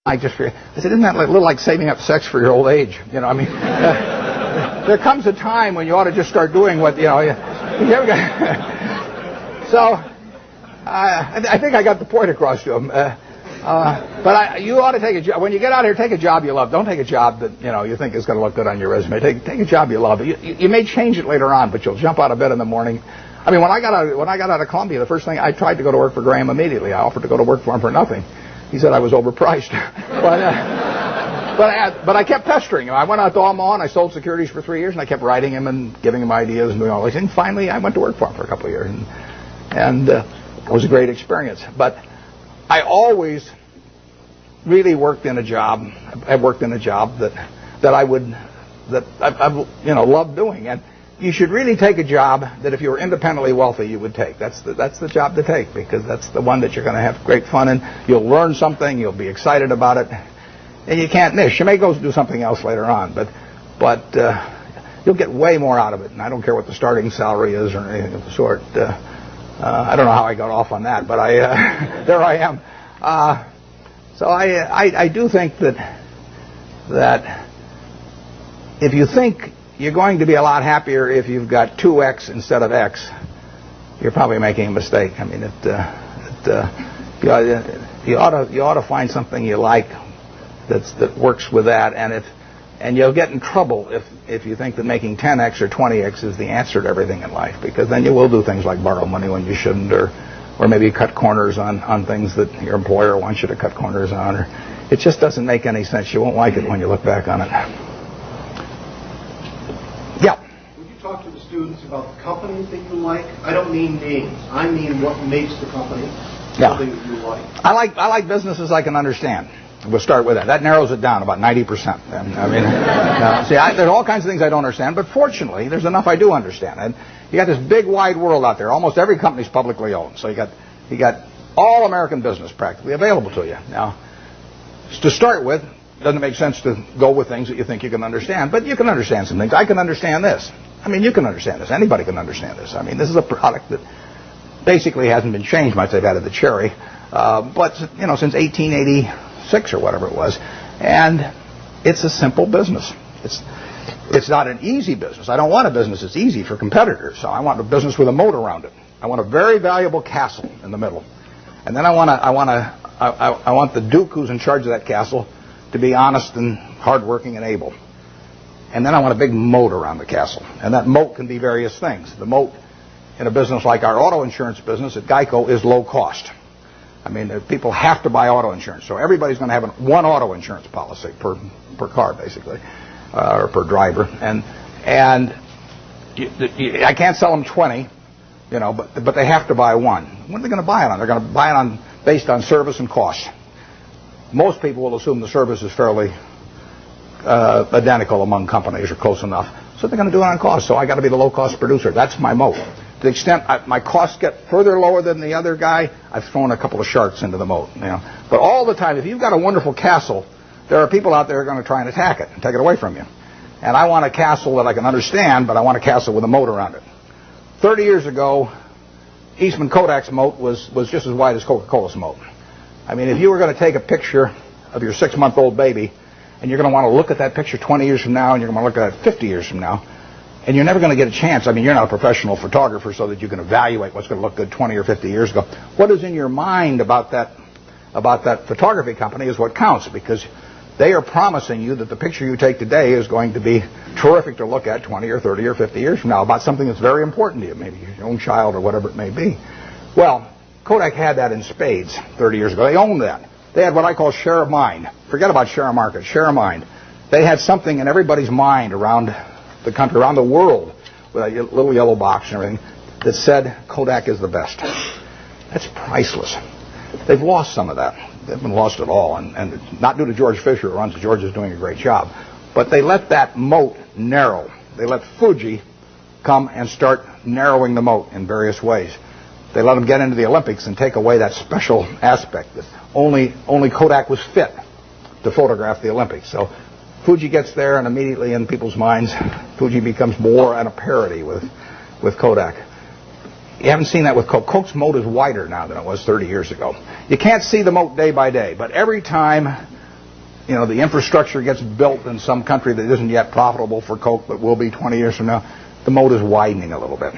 I said, isn't that a little like saving up sex for your old age? You know, I mean, there comes a time when you ought to just start doing what, you know. So, I think I got the point across to him. But you ought to take a job. When you get out here, take a job you love. Don't take a job that, you know, you think is going to look good on your resume. Take a job you love. You may change it later on, but you'll jump out of bed in the morning. I mean, when I got out of Columbia, the first thing I tried to go to work for Graham immediately. I offered to go to work for him for nothing. He said I was overpriced. But I kept pestering him. I went out to Omaha and I sold securities for 3 years, and I kept writing him and giving him ideas and doing all this. And finally, I went to work for him for a couple of years, and it was a great experience. But I always really worked in a job. I worked in a job that I loved doing. And you should really take a job that if you were independently wealthy, you would take. That's the job to take, because that's the one that you're going to have great fun in. You'll learn something. You'll be excited about it, and you can't miss. You may go do something else later on, but you'll get way more out of it. And I don't care what the starting salary is or anything of the sort. I don't know how I got off on that, but there I am. So I do think that if you think you're going to be a lot happier if you've got 2x instead of x, you're probably making a mistake. I mean, you ought to find something you like that works with that, and you'll get in trouble if you think that making 10x or 20x is the answer to everything in life, because then you will do things like borrow money when you shouldn't, or maybe cut corners on things that your employer wants you to cut corners on. Or it just doesn't make any sense. You won't like it when you look back on it. Yeah. Would you talk to the students about the companies that you like? I don't mean names. I mean what makes the company something that you like. I like businesses I can understand. We'll start with that. That narrows it down about 90%. I mean, there's all kinds of things I don't understand, but fortunately, there's enough I do understand. And you got this big, wide world out there. Almost every company's publicly owned, so you got all American business practically available to you. Now, to start with, it doesn't make sense to go with things that you think you can understand, but you can understand some things. I can understand this. I mean, you can understand this. Anybody can understand this. I mean, this is a product that basically hasn't been changed much. They've added the cherry, but since 1886 or whatever it was, and it's a simple business. It's not an easy business. I don't want a business that's easy for competitors. So I want a business with a moat around it. I want a very valuable castle in the middle, and then I want the duke who's in charge of that castle to be honest and hardworking and able. And then I want a big moat around the castle. And that moat can be various things. The moat in a business like our auto insurance business at Geico is low cost. I mean, people have to buy auto insurance. So everybody's going to have one auto insurance policy per car, basically, or per driver. And I can't sell them 20, but they have to buy one. What are they going to buy it on? They're going to buy it based on service and cost. Most people will assume the service is fairly identical among companies or close enough. So they're going to do it on cost. So I got to be the low-cost producer. That's my moat. To the extent my costs get further lower than the other guy, I've thrown a couple of sharks into the moat. But all the time, if you've got a wonderful castle, there are people out there who are going to try and attack it and take it away from you. And I want a castle that I can understand, but I want a castle with a moat around it. 30 years ago, Eastman Kodak's moat was just as wide as Coca-Cola's moat. I mean, if you were going to take a picture of your 6-month-old baby, and you're going to want to look at that picture 20 years from now, and you're going to want to look at it 50 years from now, and you're never going to get a chance. I mean, you're not a professional photographer so that you can evaluate what's going to look good 20 or 50 years ago. What is in your mind about that photography company is what counts, because they are promising you that the picture you take today is going to be terrific to look at 20 or 30 or 50 years from now about something that's very important to you, maybe your own child or whatever it may be. Well, Kodak had that in spades 30 years ago. They owned that. They had what I call share of mind. Forget about share of market, share of mind. They had something in everybody's mind around the country, around the world, with a little yellow box and everything, that said Kodak is the best. That's priceless. They've lost some of that. They haven't lost it all, and not due to George Fisher, who runs it. George is doing a great job. But they let that moat narrow. They let Fuji come and start narrowing the moat in various ways. They let them get into the Olympics and take away that special aspect that only Kodak was fit to photograph the Olympics. So Fuji gets there, and immediately in people's minds, Fuji becomes more at a parity with Kodak. You haven't seen that with Coke. Coke's moat is wider now than it was 30 years ago. You can't see the moat day by day, but every time the infrastructure gets built in some country that isn't yet profitable for Coke, but will be 20 years from now, the moat is widening a little bit.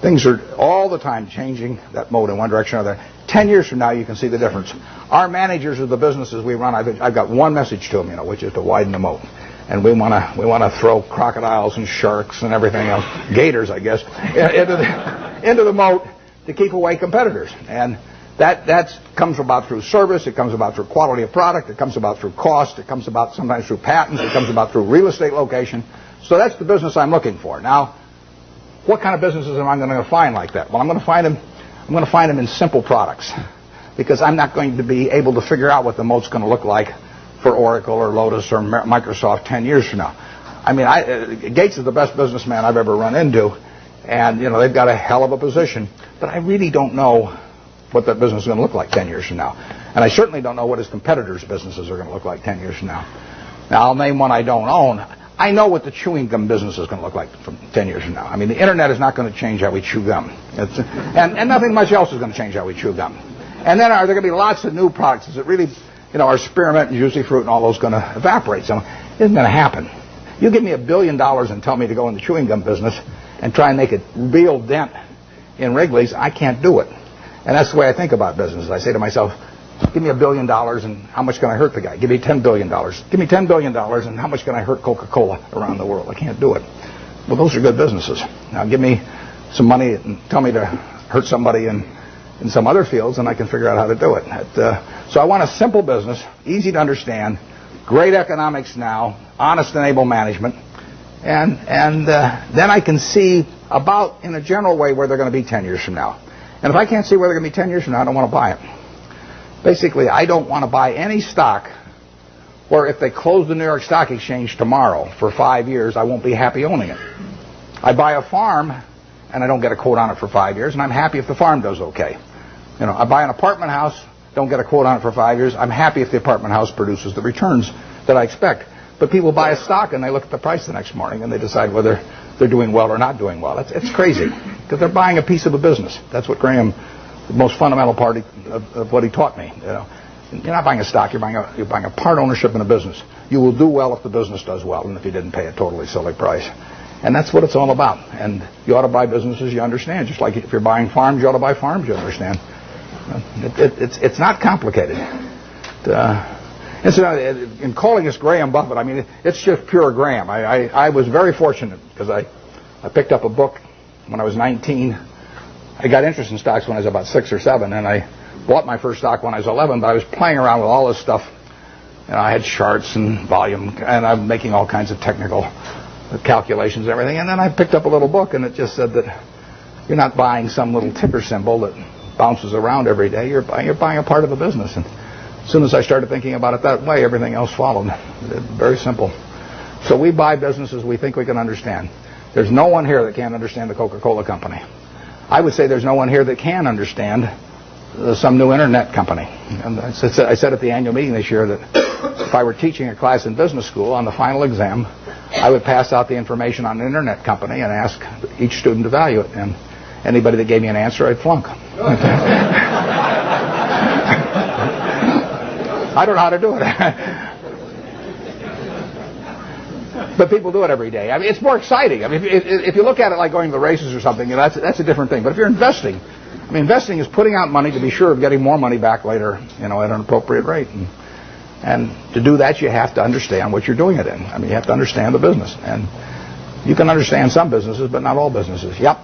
Things are all the time changing that moat in one direction or another. 10 years from now, you can see the difference. Our managers of the businesses we run, I've got one message to them, which is to widen the moat. And we want to throw crocodiles and sharks and everything else, gators, I guess, into the moat to keep away competitors. And that comes about through service. It comes about through quality of product. It comes about through cost. It comes about sometimes through patents. It comes about through real estate location. So that's the business I'm looking for. Now, what kind of businesses am I going to find like that? Well, I'm going to find them in simple products, because I'm not going to be able to figure out what the moat's going to look like for Oracle or Lotus or Microsoft 10 years from now. I mean, Gates is the best businessman I've ever run into, and they've got a hell of a position, but I really don't know what that business is going to look like 10 years from now. And I certainly don't know what his competitors' businesses are going to look like 10 years from now. Now, I'll name one I don't own. I know what the chewing gum business is going to look like from 10 years from now. I mean, the internet is not going to change how we chew gum. And nothing much else is going to change how we chew gum. And then are there going to be lots of new products? Is it really, are spearmint and juicy fruit and all those going to evaporate? So it isn't going to happen. You give me $1 billion and tell me to go in the chewing gum business and try and make a real dent in Wrigley's, I can't do it. And that's the way I think about business. I say to myself, give me $1 billion and how much can I hurt the guy? Give me $10 billion. Give me $10 billion and how much can I hurt Coca-Cola around the world? I can't do it. Well, those are good businesses. Now give me some money and tell me to hurt somebody in some other fields, and I can figure out how to do it. So I want a simple business, easy to understand, great economics now, honest and able management, and then I can see about, in a general way, where they're going to be 10 years from now. And if I can't see where they're going to be 10 years from now, I don't want to buy it. Basically, I don't want to buy any stock where if they close the New York Stock Exchange tomorrow for 5 years, I won't be happy owning it. I buy a farm and I don't get a quote on it for 5 years, and I'm happy if the farm does okay. I buy an apartment house, don't get a quote on it for 5 years, I'm happy if the apartment house produces the returns that I expect. But people buy a stock and they look at the price the next morning and they decide whether they're doing well or not doing well. It's crazy, because they're buying a piece of a business. That's what Graham, the most fundamental part of what he taught me. You're not buying a stock, you're buying a part ownership in a business. You will do well if the business does well, and if you didn't pay a totally silly price. And that's what it's all about. And you ought to buy businesses you understand. Just like if you're buying farms, you ought to buy farms you understand. It's not complicated. In calling this Graham Buffett, I mean, it's just pure Graham. I was very fortunate because I picked up a book when I was 19. I got interest in stocks when I was about 6 or 7, and I bought my first stock when I was 11, but I was playing around with all this stuff. I had charts and volume, and I'm making all kinds of technical calculations and everything. And then I picked up a little book, and it just said that you're not buying some little ticker symbol that bounces around every day. You're buying a part of a business. And as soon as I started thinking about it that way, everything else followed. Very simple. So we buy businesses we think we can understand. There's no one here that can't understand the Coca-Cola Company. I would say there's no one here that can understand some new internet company. And I said at the annual meeting this year that if I were teaching a class in business school, on the final exam, I would pass out the information on an internet company and ask each student to value it. And anybody that gave me an answer, I'd flunk. I don't know how to do it. But people do it every day. I mean, it's more exciting. I mean, if you look at it like going to the races or something, that's a different thing. But if you're investing, I mean, investing is putting out money to be sure of getting more money back later, at an appropriate rate. And to do that, you have to understand what you're doing it in. I mean, you have to understand the business. And you can understand some businesses, but not all businesses. Yep.